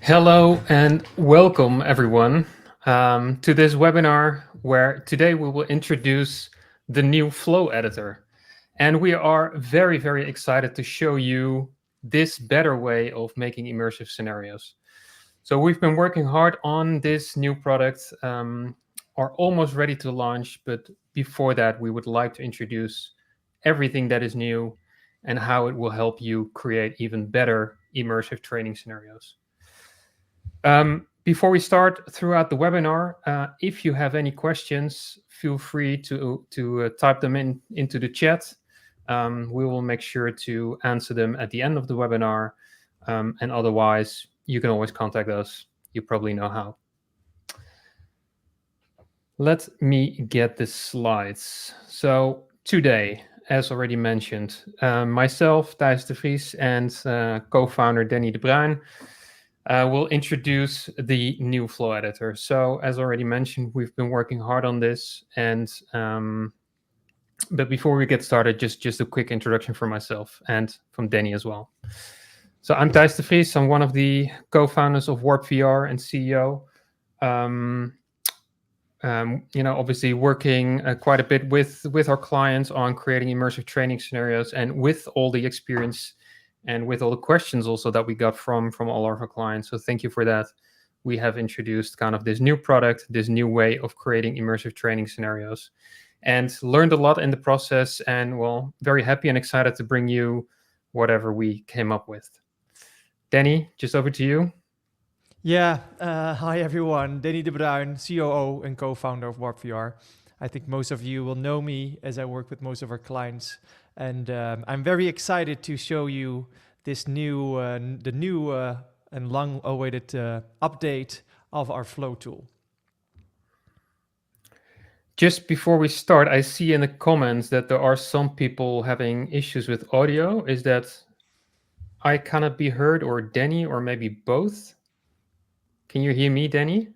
Hello and welcome everyone to this webinar where today we will introduce the new flow editor. And we are very, very excited to show you this better way of making immersive scenarios. So we've been working hard on this new product, are almost ready to launch, but before that we would like to introduce everything that is new and how it will help you create even better immersive training scenarios. Before we start throughout the webinar, if you have any questions, feel free to type them into the chat. We will make sure to answer them at the end of the webinar. And otherwise, you can always contact us. You probably know how. Let me get the slides. So today, as already mentioned, myself, Thijs de Vries, and co-founder Danny de Bruijn will introduce the new flow editor. So as already mentioned, we've been working hard on this. And but before we get started, just a quick introduction for myself and from Danny as well. So I'm Thijs de Vries. I'm one of the co-founders of Warp VR and CEO. Obviously working quite a bit with our clients on creating immersive training scenarios, and with all the experience and with all the questions also that we got from all of our clients. So thank you for that. We have introduced kind of this new product, this new way of creating immersive training scenarios, and learned a lot in the process. And well, very happy and excited to bring you whatever we came up with. Danny, just over to you. Yeah, hi everyone. Danny de Bruijn, COO and co-founder of Warp VR. I think most of you will know me as I work with most of our clients, and I'm very excited to show you this new, and long-awaited update of our Flow tool. Just before we start, I see in the comments that there are some people having issues with audio. Is that I cannot be heard, or Danny, or maybe both? Can you hear me, Danny?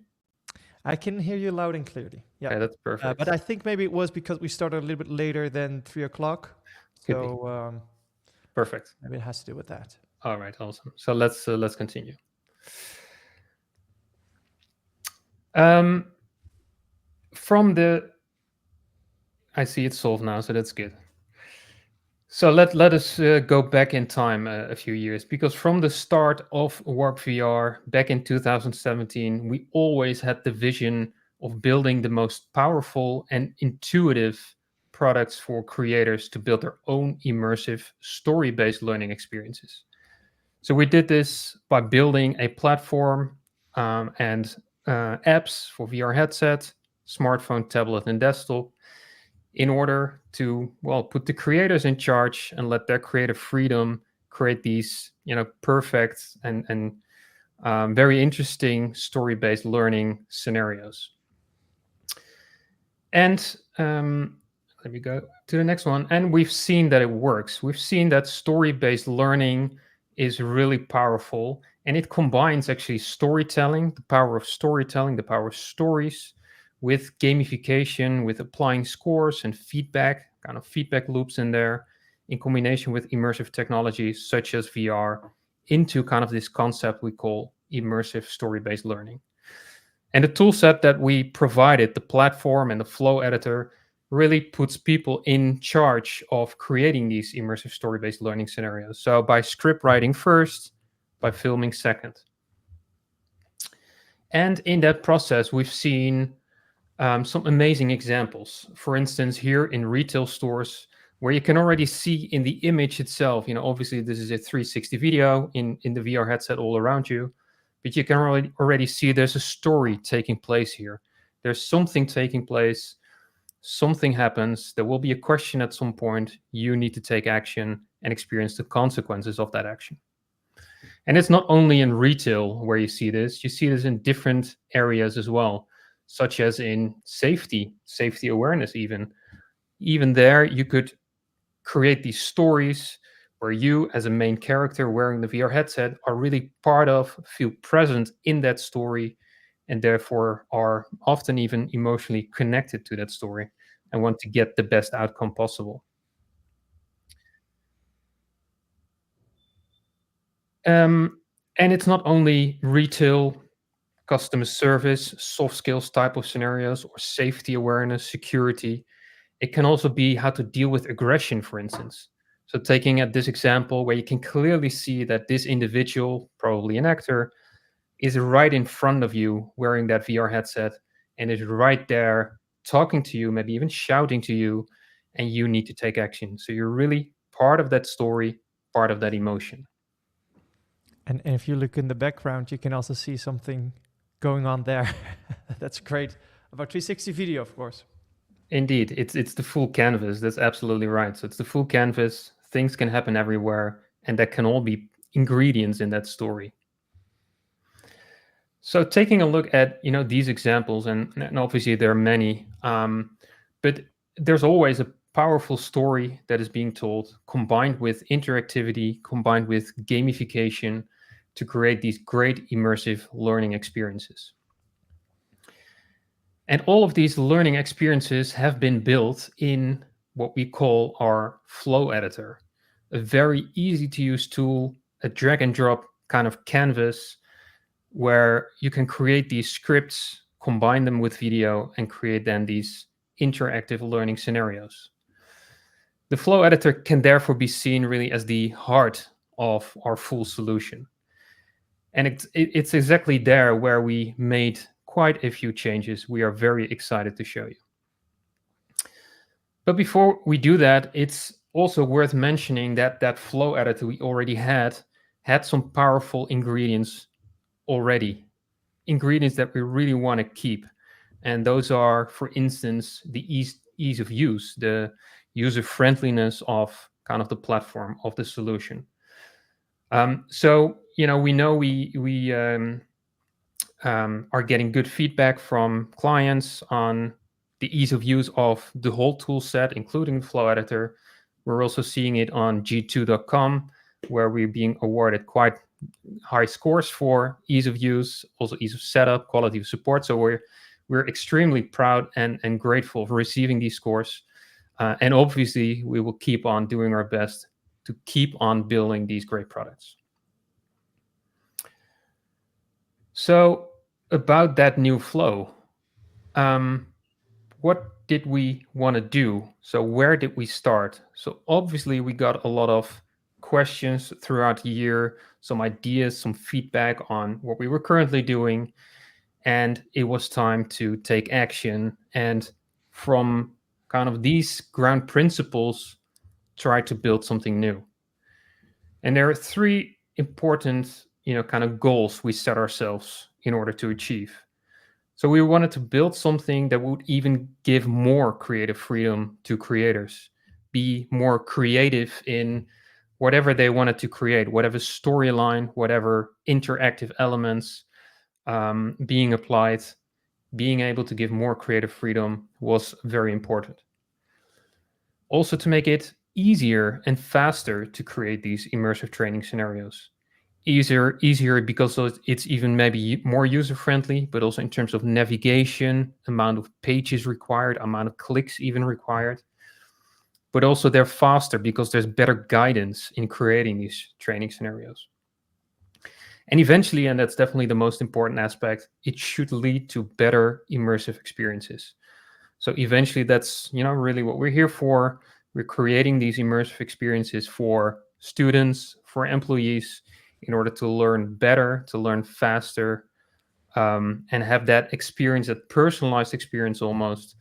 I can hear you loud and clearly. Yeah, Okay, that's perfect. but I think maybe it was because we started a little bit later than 3 o'clock. So perfect. Maybe it has to do with that. All right, awesome. So let's continue. I see it's solved now, so that's good. So let us go back in time a few years, because from the start of Warp VR back in 2017, we always had the vision of building the most powerful and intuitive products for creators to build their own immersive story-based learning experiences. So we did this by building a platform and apps for VR headset, smartphone, tablet, and desktop, in order to, well, put the creators in charge and let their creative freedom create these, perfect and very interesting story-based learning scenarios. And let me go to the next one. And we've seen that it works. We've seen that story-based learning is really powerful, and it combines actually storytelling, the power of storytelling, the power of stories, with gamification, with applying scores and feedback, kind of feedback loops in there, in combination with immersive technologies such as VR, into kind of this concept we call immersive story-based learning. And the toolset that we provided, the platform and the flow editor, really puts people in charge of creating these immersive story-based learning scenarios. So by script writing first, by filming second. And in that process, we've seen some amazing examples. For instance, here in retail stores, where you can already see in the image itself, obviously this is a 360 video in the VR headset all around you, but you can already see there's a story taking place here. There's something taking place, something happens, there will be a question at some point, you need to take action and experience the consequences of that action. And it's not only in retail where you see this in different areas as well, such as in safety awareness even. Even there, you could create these stories where you, as a main character wearing the VR headset, are really feel present in that story, and therefore are often even emotionally connected to that story and want to get the best outcome possible. And it's not only retail, customer service, soft skills type of scenarios, or safety awareness, security. It can also be how to deal with aggression, for instance. So, taking at this example where you can clearly see that this individual, probably an actor, is right in front of you wearing that VR headset and is right there talking to you, maybe even shouting to you, and you need to take action. So, you're really part of that story, part of that emotion. And if you look in the background, you can also see something going on there. That's great. About 360 video, of course. Indeed, it's the full canvas. That's absolutely right. So it's the full canvas. Things can happen everywhere, and that can all be ingredients in that story. So taking a look at these examples, and obviously there are many, but there's always a powerful story that is being told, combined with interactivity, combined with gamification, to create these great immersive learning experiences. And all of these learning experiences have been built in what we call our flow editor, a very easy to use tool, a drag and drop kind of canvas where you can create these scripts, combine them with video, and create then these interactive learning scenarios. The flow editor can therefore be seen really as the heart of our full solution. And it's exactly there where we made quite a few changes we are very excited to show you. But before we do that, it's also worth mentioning that that flow editor we already had some powerful ingredients already, ingredients that we really want to keep. And those are, for instance, the ease of use, the user friendliness of kind of the platform of the solution. So we know we are getting good feedback from clients on the ease of use of the whole tool set, including the flow editor. We're also seeing it on g2.com, where we're being awarded quite high scores for ease of use, also ease of setup, quality of support. So we're extremely proud and grateful for receiving these scores. And obviously, we will keep on doing our best to keep on building these great products. So about that new flow, what did we want to do? So where did we start? So obviously we got a lot of questions throughout the year, some ideas, some feedback on what we were currently doing, and it was time to take action and from kind of these ground principles try to build something new. And there are three important, kind of goals we set ourselves in order to achieve. So we wanted to build something that would even give more creative freedom to creators, be more creative in whatever they wanted to create, whatever storyline, whatever interactive elements being applied, being able to give more creative freedom was very important. Also, to make it easier and faster to create these immersive training scenarios. Easier because it's even maybe more user friendly, but also in terms of navigation, amount of pages required, amount of clicks even required. But also they're faster because there's better guidance in creating these training scenarios. And eventually, and that's definitely the most important aspect, it should lead to better immersive experiences. So eventually that's really what we're here for. We're creating these immersive experiences for students, for employees, in order to learn better, to learn faster, and have that experience, that personalized experience almost,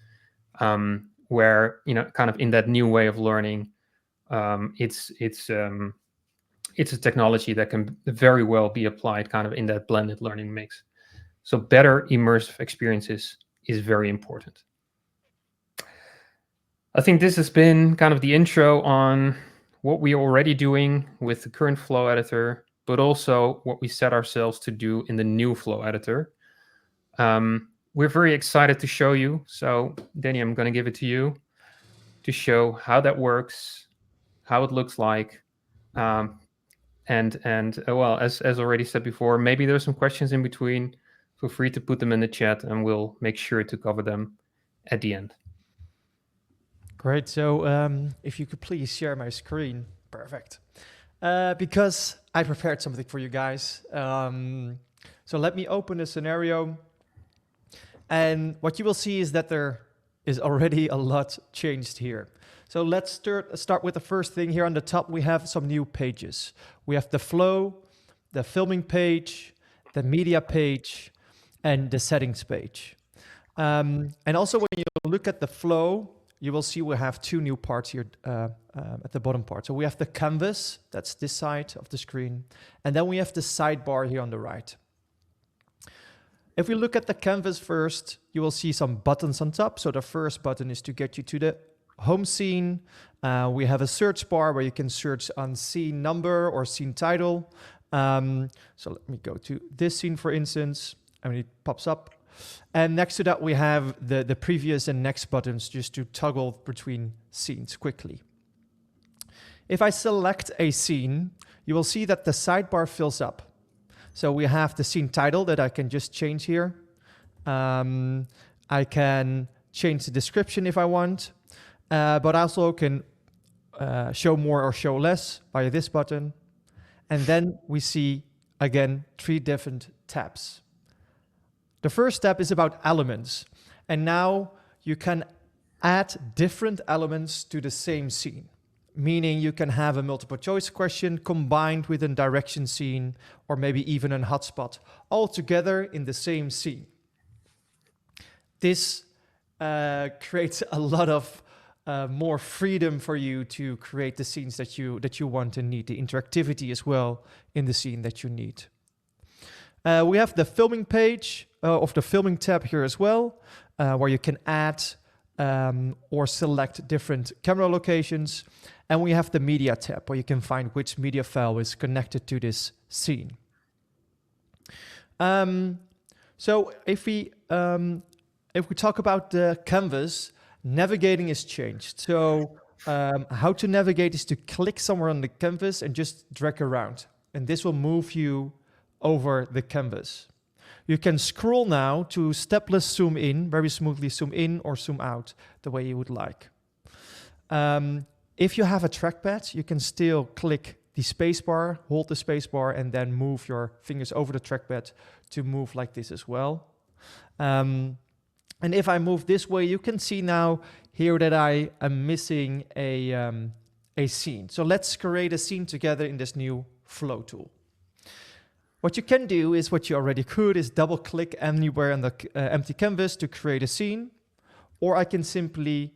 where kind of in that new way of learning, it's a technology that can very well be applied kind of in that blended learning mix. So better immersive experiences is very important. I think this has been kind of the intro on what we are already doing with the current flow editor, but also what we set ourselves to do in the new flow editor. We're very excited to show you. So, Danny, I'm going to give it to you to show how that works, how it looks like, and well, as already said before, maybe there's some questions in between. Feel free to put them in the chat, and we'll make sure to cover them at the end. Great. So if you could please share my screen. Perfect. Because I prepared something for you guys. So let me open a scenario. And what you will see is that there is already a lot changed here. So let's start with the first thing. Here on the top, we have some new pages. We have the flow, the filming page, the media page, and the settings page. And also when you look at the flow, you will see we have two new parts here at the bottom part. So we have the canvas, that's this side of the screen, and then we have the sidebar here on the right. If we look at the canvas first, you will see some buttons on top. So the first button is to get you to the home scene. We have a search bar where you can search on scene number or scene title. So let me go to this scene, for instance, and it pops up. And next to that, we have the previous and next buttons just to toggle between scenes quickly. If I select a scene, you will see that the sidebar fills up. So we have the scene title that I can just change here. I can change the description if I want, but I also can show more or show less via this button. And then we see, again, 3 different tabs. The first tab is about elements. And now you can add different elements to the same scene, meaning you can have a multiple choice question combined with a direction scene or maybe even a hotspot all together in the same scene. This creates a lot of more freedom for you to create the scenes that you want and need, the interactivity as well in the scene that you need. We have the filming page of the filming tab here as well, where you can add or select different camera locations. And we have the media tab where you can find which media file is connected to this scene. So if we talk about the canvas, navigating is changed. So how to navigate is to click somewhere on the canvas and just drag around. And this will move you over the canvas. You can scroll now to stepless zoom in, very smoothly zoom in or zoom out the way you would like. If you have a trackpad, you can still click the spacebar, hold the spacebar, and then move your fingers over the trackpad to move like this as well. And if I move this way, you can see now here that I am missing a scene. So let's create a scene together in this new flow tool. What you can do is what you already could is double click anywhere on the empty canvas to create a scene, or I can simply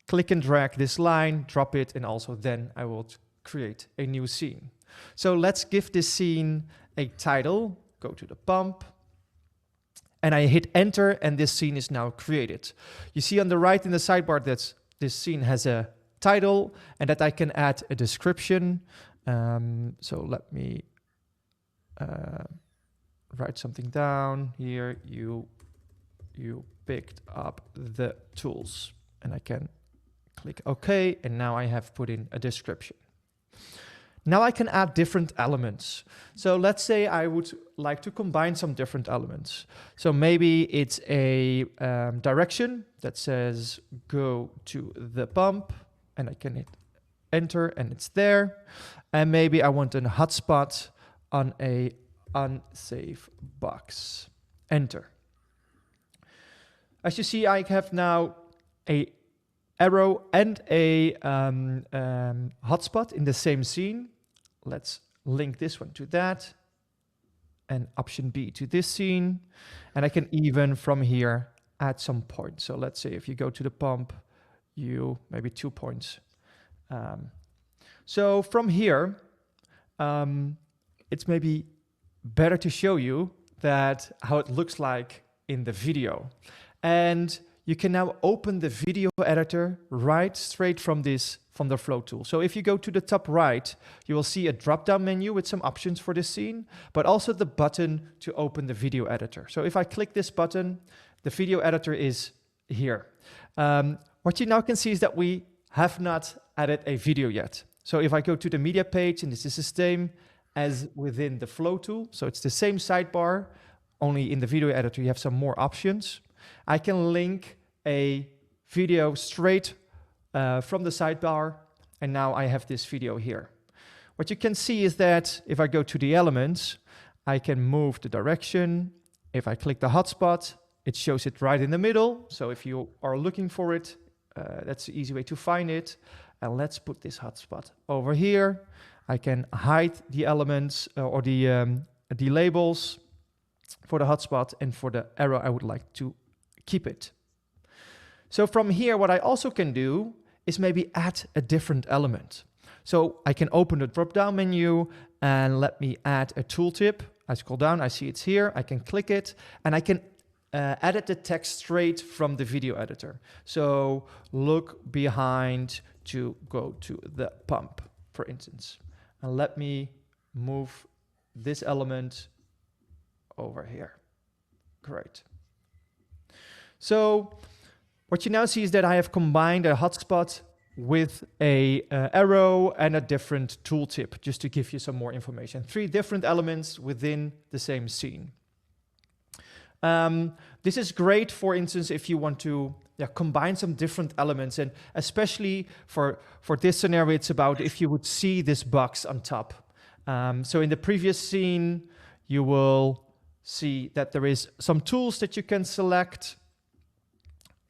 click and drag this line, drop it, and also then I will create a new scene. So let's give this scene a title, go to the bump, and I hit enter, and this scene is now created. You see on the right in the sidebar that this scene has a title and that I can add a description. So let me write something down here. You picked up the tools, and I can click OK, and now I have put in a description. Now I can add different elements. So let's say I would like to combine some different elements. So maybe it's a direction that says go to the bump, and I can hit enter, and it's there. And maybe I want a hotspot on a unsafe box. Enter. As you see, I have now a arrow and a hotspot in the same scene. Let's link this one to that, and option B to this scene. And I can even from here add some points. So let's say if you go to the pump, maybe 2 points. So from here, it's maybe better to show you that how it looks like in the video. And you can now open the video editor right straight from the flow tool. So if you go to the top right, you will see a drop-down menu with some options for this scene, but also the button to open the video editor. So if I click this button, the video editor is here. What you now can see is that we have not added a video yet. So if I go to the media page, and this is the same as within the flow tool. So it's the same sidebar, only in the video editor you have some more options. I can link a video straight from the sidebar, and now I have this video here. What you can see is that if I go to the elements, I can move the direction. If I click the hotspot, it shows it right in the middle. So if you are looking for it, that's the easy way to find it. And let's put this hotspot over here. I can hide the elements or the labels for the hotspot, and for the arrow, I would like to keep it. So from here, what I also can do is maybe add a different element. So I can open the drop-down menu and let me add a tooltip. I scroll down, I see it's here, I can click it, and I can edit the text straight from the video editor. So look behind to go to the pump, for instance. And let me move this element over here. Great. So what you now see is that I have combined a hotspot with a arrow and a different tooltip, just to give you some more information. 3 different elements within the same scene. This is great, for instance, if you want to combine some different elements, and especially for this scenario, it's about if you would see this box on top. So in the previous scene, you will see that there is some tools that you can select.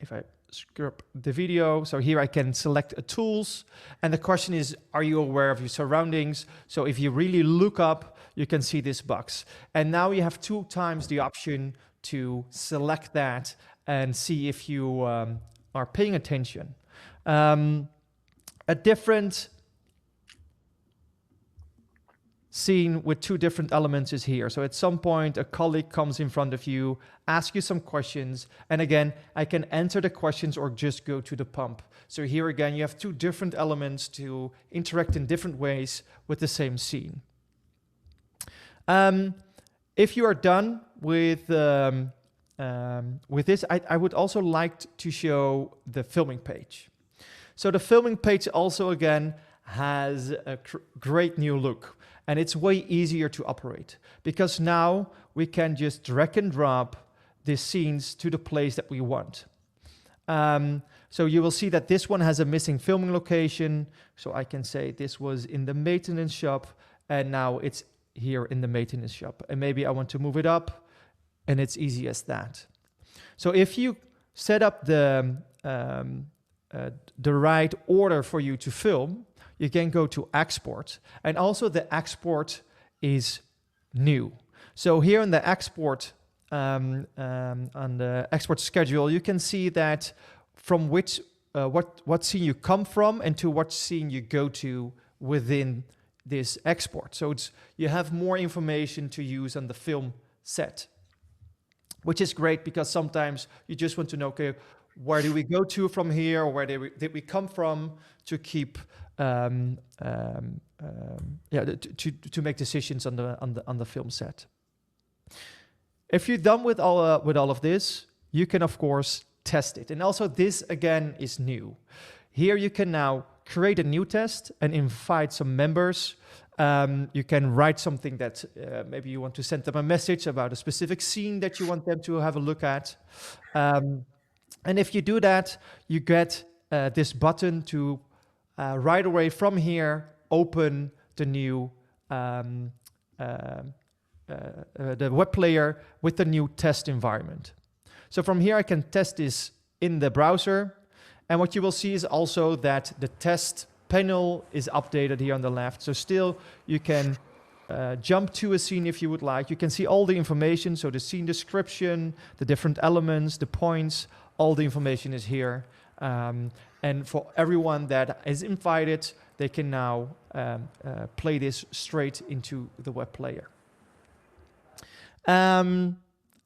If I scrub the video, so here I can select a tools, and the question is, are you aware of your surroundings? So if you really look up, you can see this box. And now you have 2 times the option to select that and see if you are paying attention. A different scene with 2 different elements is here. So at some point, a colleague comes in front of you, asks you some questions, and again, I can answer the questions or just go to the pump. So here again, you have 2 different elements to interact in different ways with the same scene. If you are done with this, I would also like to show the filming page. So the filming page also, again, has a great new look. And it's way easier to operate because now we can just drag and drop the scenes to the place that we want. So you will see that this one has a missing filming location. So I can say this was in the maintenance shop, and now it's here in the maintenance shop. And maybe I want to move it up, and it's easy as that. So if you set up the right order for you to film, you can go to export, and also the export is new. So here in the export, on the export schedule, you can see that from which what scene you come from and to what scene you go to within this export. So you have more information to use on the film set, which is great because sometimes you just want to know, okay, where do we go to from here, or where did we come from, to keep to make decisions on the film set. If you're done with all of this, you can of course test it. And also this again is new. Here you can now create a new test and invite some members. You can write something that maybe you want to send them a message about a specific scene that you want them to have a look at. And if you do that, you get this button to right away from here open the new the web player with the new test environment. So from here I can test this in the browser, and what you will see is also that the test panel is updated here on the left. So still you can jump to a scene if you would like. You can see all the information, so the scene description, the different elements, the points, all the information is here. And for everyone that is invited, they can now play this straight into the web player. And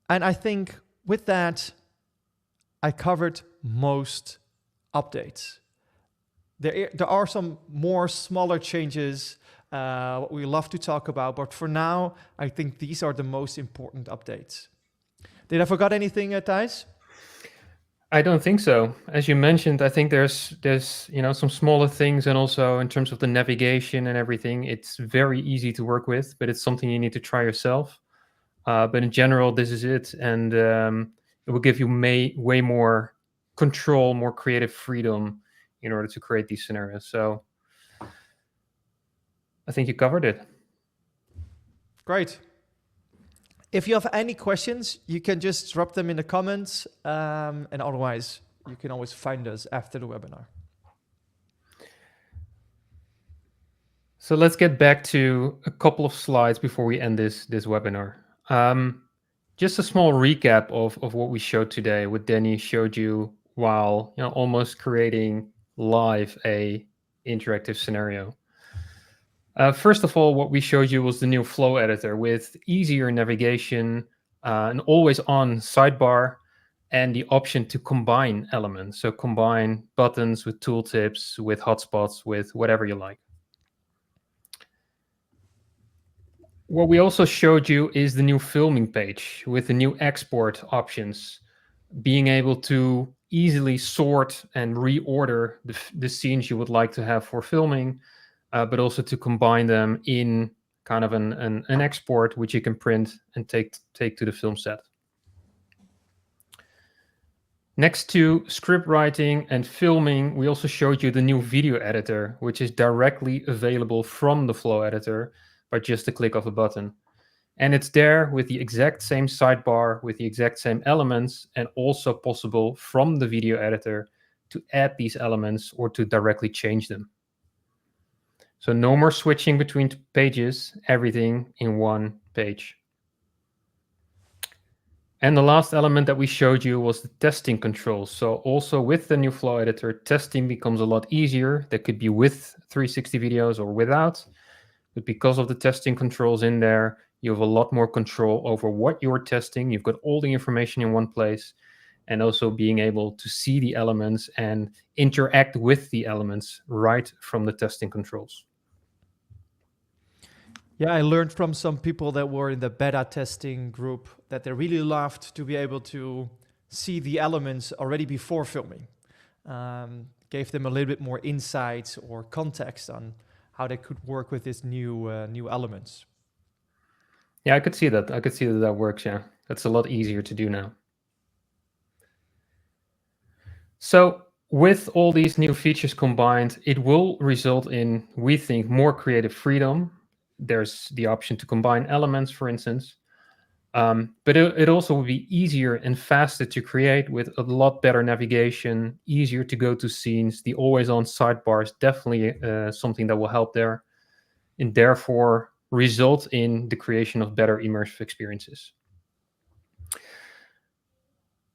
I think with that, I covered most updates. There are some more smaller changes we love to talk about, but for now, I think these are the most important updates. Did I forget anything, Thijs? I don't think so. As you mentioned, I think there's some smaller things, and also in terms of the navigation and everything, it's very easy to work with, but it's something you need to try yourself. But in general, this is it, and it will give you way more control, more creative freedom in order to create these scenarios. So I think you covered it. Great. If you have any questions, you can just drop them in the comments, and otherwise, you can always find us after the webinar. So let's get back to a couple of slides before we end this webinar. Just a small recap of what we showed today, what Danny showed you while almost creating live a interactive scenario. First of all, what we showed you was the new flow editor with easier navigation, an always-on sidebar, and the option to combine elements. So combine buttons with tooltips, with hotspots, with whatever you like. What we also showed you is the new filming page with the new export options, being able to easily sort and reorder the scenes you would like to have for filming, but also to combine them in kind of an export, which you can print and take to the film set. Next to script writing and filming, we also showed you the new video editor, which is directly available from the flow editor by just a click of a button. And it's there with the exact same sidebar, with the exact same elements, and also possible from the video editor to add these elements or to directly change them. So no more switching between pages, everything in one page. And the last element that we showed you was the testing controls. So also with the new flow editor, testing becomes a lot easier. That could be with 360 videos or without. But because of the testing controls in there, you have a lot more control over what you're testing. You've got all the information in one place, and also being able to see the elements and interact with the elements right from the testing controls. Yeah, I learned from some people that were in the beta testing group that they really loved to be able to see the elements already before filming. Gave them a little bit more insights or context on how they could work with this new elements. Yeah, I could see that. I could see that that works. Yeah, that's a lot easier to do now. So with all these new features combined, it will result in, we think, more creative freedom. There's the option to combine elements, for instance. But it also will be easier and faster to create with a lot better navigation, easier to go to scenes. The always-on sidebar is definitely something that will help there, and therefore result in the creation of better immersive experiences.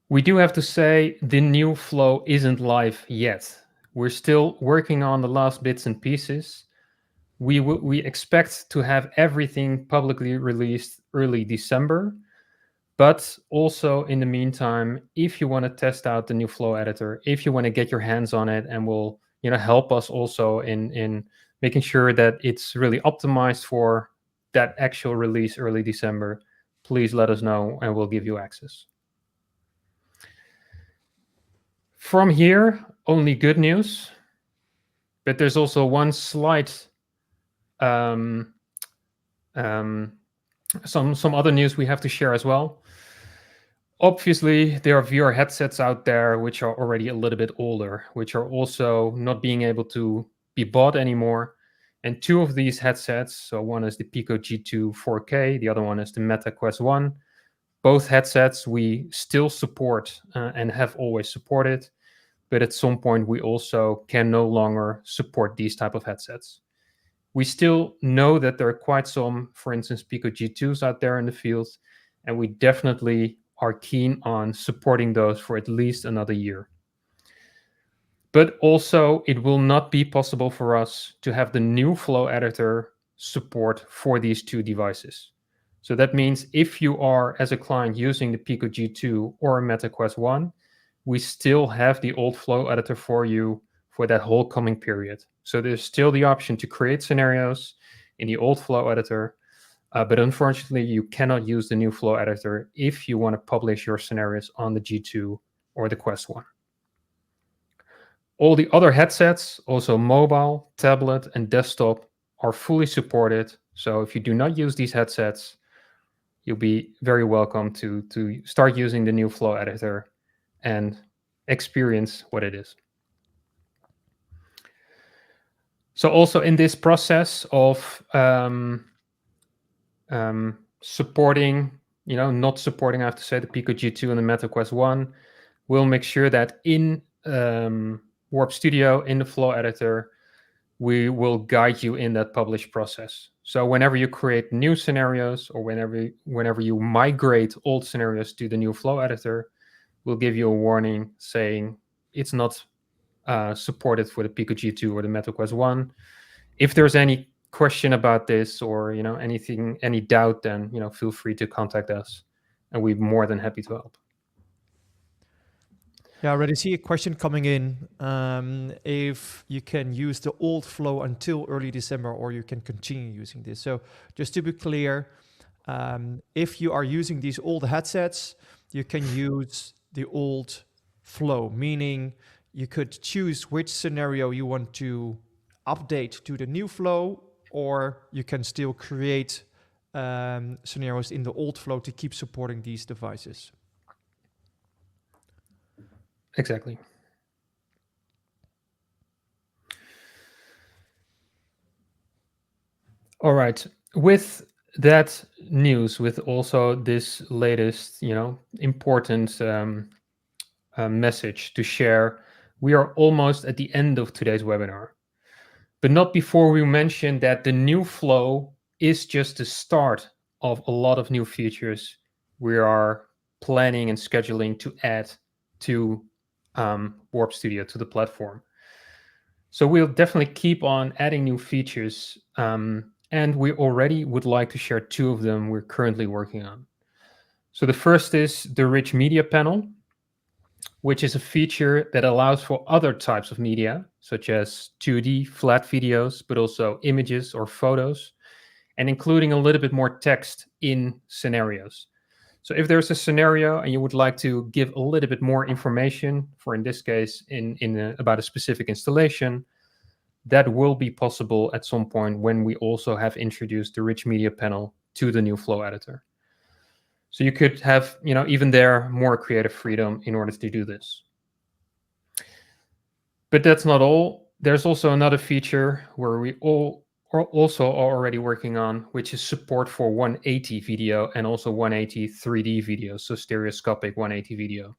We do have to say the new flow isn't live yet. We're still working on the last bits and pieces. We expect to have everything publicly released early December. But also in the meantime, if you want to test out the new flow editor, if you want to get your hands on it and will help us also in making sure that it's really optimized for that actual release early December, please let us know and we'll give you access. From here, only good news, but there's also one slight some other news we have to share as well. Obviously, there are VR headsets out there which are already a little bit older, which are also not being able to be bought anymore. And two of these headsets, so one is the Pico G2 4K, the other one is the Meta Quest 1. Both headsets we still support and have always supported, but at some point we also can no longer support these type of headsets. We still know that there are quite some, for instance, Pico G2s out there in the field, and we definitely are keen on supporting those for at least another year. But also, it will not be possible for us to have the new flow editor support for these two devices. So that means if you are, as a client, using the Pico G2 or Meta Quest 1, we still have the old flow editor for you for that whole coming period. So there's still the option to create scenarios in the old flow editor, but unfortunately, you cannot use the new flow editor if you want to publish your scenarios on the G2 or the Quest 1. All the other headsets, also mobile, tablet, and desktop, are fully supported. So if you do not use these headsets, you'll be very welcome to start using the new flow editor and experience what it is. So also in this process of supporting, not supporting, I have to say, the Pico G2 and the MetaQuest 1, we'll make sure that in Warp Studio, in the flow editor, we will guide you in that publish process. So whenever you create new scenarios or whenever you migrate old scenarios to the new flow editor, we'll give you a warning saying it's not supported for the Pico G2 or the MetaQuest 1. If there's any question about this or any doubt, then feel free to contact us, and we're more than happy to help. Yeah, I already see a question coming in. If you can use the old flow until early December, or you can continue using this. So just to be clear, if you are using these old headsets, you can use the old flow, meaning you could choose which scenario you want to update to the new flow, or you can still create scenarios in the old flow to keep supporting these devices. Exactly. All right. With that news, with also this latest, important message to share, we are almost at the end of today's webinar. But not before we mention that the new flow is just the start of a lot of new features we are planning and scheduling to add to Warp Studio, to the platform. So we'll definitely keep on adding new features, and we already would like to share two of them we're currently working on. So the first is the rich media panel, which is a feature that allows for other types of media, such as 2D flat videos, but also images or photos, and including a little bit more text in scenarios. So if there's a scenario and you would like to give a little bit more information, for in this case, about a specific installation, that will be possible at some point when we also have introduced the rich media panel to the new flow editor. So you could have, even there, more creative freedom in order to do this. But that's not all. There's also another feature where we are also already working on, which is support for 180 video and also 180 3D video, so stereoscopic 180 video.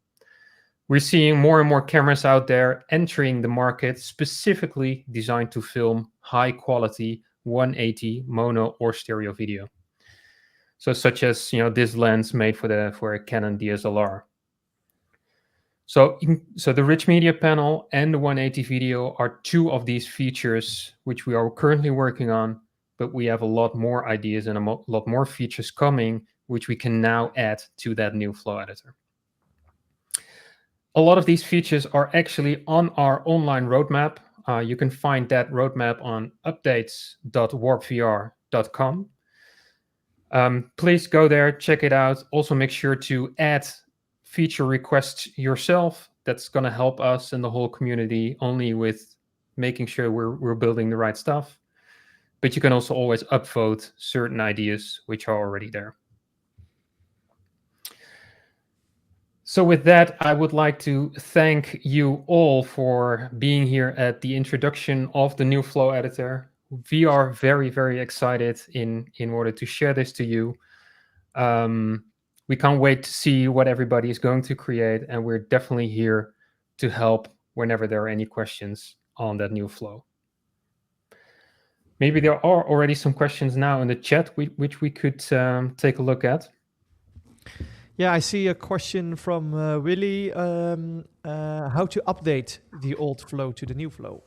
We're seeing more and more cameras out there entering the market specifically designed to film high quality 180 mono or stereo video. So such as this lens made for a Canon DSLR. So the rich media panel and the 180 video are two of these features which we are currently working on, but we have a lot more ideas and a lot more features coming which we can now add to that new flow editor. A lot of these features are actually on our online roadmap. You can find that roadmap on updates.warpvr.com. Please go there, check it out. Also make sure to add feature requests yourself. That's going to help us and the whole community only with making sure we're building the right stuff. But you can also always upvote certain ideas which are already there. So with that, I would like to thank you all for being here at the introduction of the new flow editor. We are very, very excited in order to share this to you. We can't wait to see what everybody is going to create, and we're definitely here to help whenever there are any questions on that new flow. Maybe there are already some questions now in the chat which we could take a look at. Yeah, I see a question from Willy. How to update the old flow to the new flow?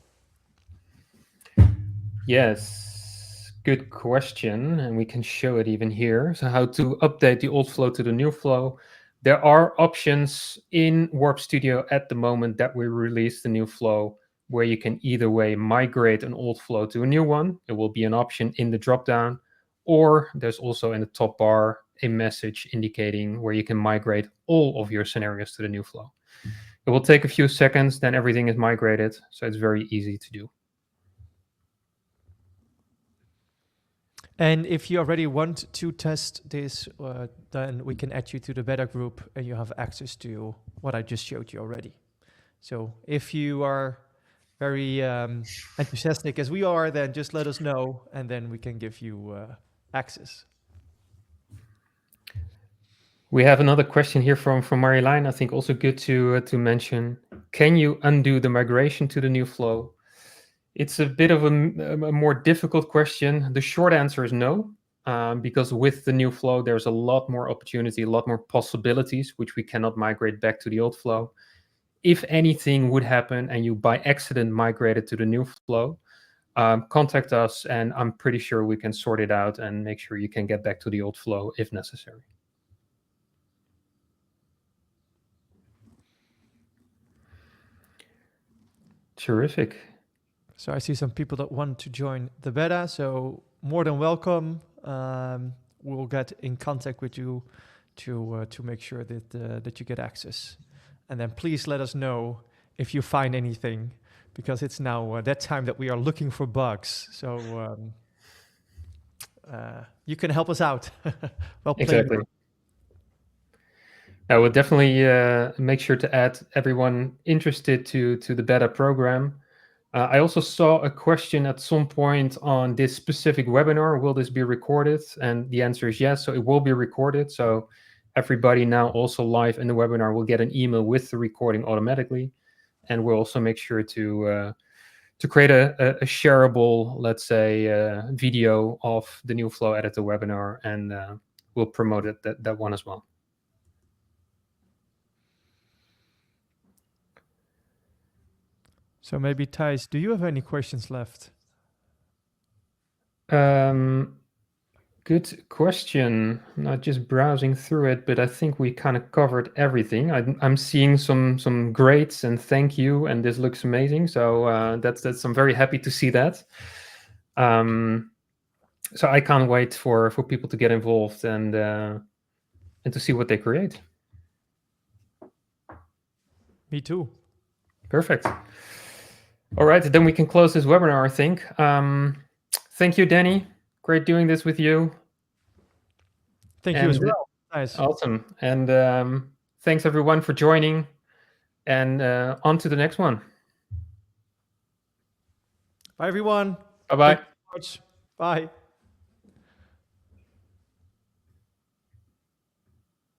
Yes, good question. And we can show it even here. So how to update the old flow to the new flow. There are options in Warp Studio at the moment that we release the new flow where you can either way migrate an old flow to a new one. It will be an option in the dropdown, or there's also in the top bar a message indicating where you can migrate all of your scenarios to the new flow. It will take a few seconds, then everything is migrated. So it's very easy to do. And if you already want to test this, then we can add you to the beta group and you have access to what I just showed you already. So if you are very enthusiastic as we are, then just let us know, and then we can give you access. We have another question here from Marjolein. I think also good to mention. Can you undo the migration to the new flow? It's a bit of a more difficult question. The short answer is no, because with the new flow, there's a lot more opportunity, a lot more possibilities, which we cannot migrate back to the old flow. If anything would happen and you by accident migrated to the new flow, contact us, and I'm pretty sure we can sort it out and make sure you can get back to the old flow if necessary. Terrific. So I see some people that want to join the beta, so more than welcome. We'll get in contact with you to make sure that you get access. And then please let us know if you find anything, because it's now that time that we are looking for bugs. So you can help us out. Well played. Exactly. I will definitely make sure to add everyone interested to the beta program. I also saw a question at some point on this specific webinar. Will this be recorded? And the answer is yes. So it will be recorded. So everybody now also live in the webinar will get an email with the recording automatically. And we'll also make sure to create a shareable, let's say, video of the new flow editor webinar, and we'll promote it, that one as well. So maybe Thijs, do you have any questions left? Good question. Not just browsing through it, but I think we kind of covered everything. I'm seeing some grades and thank you, and this looks amazing. So that's I'm very happy to see that. So I can't wait for people to get involved and to see what they create. Me too. Perfect. All right, then we can close this webinar, I think. Thank you, Danny. Great doing this with you. Thank you as well. Nice. Awesome. And thanks everyone for joining. And on to the next one. Bye, everyone. Bye-bye. Bye.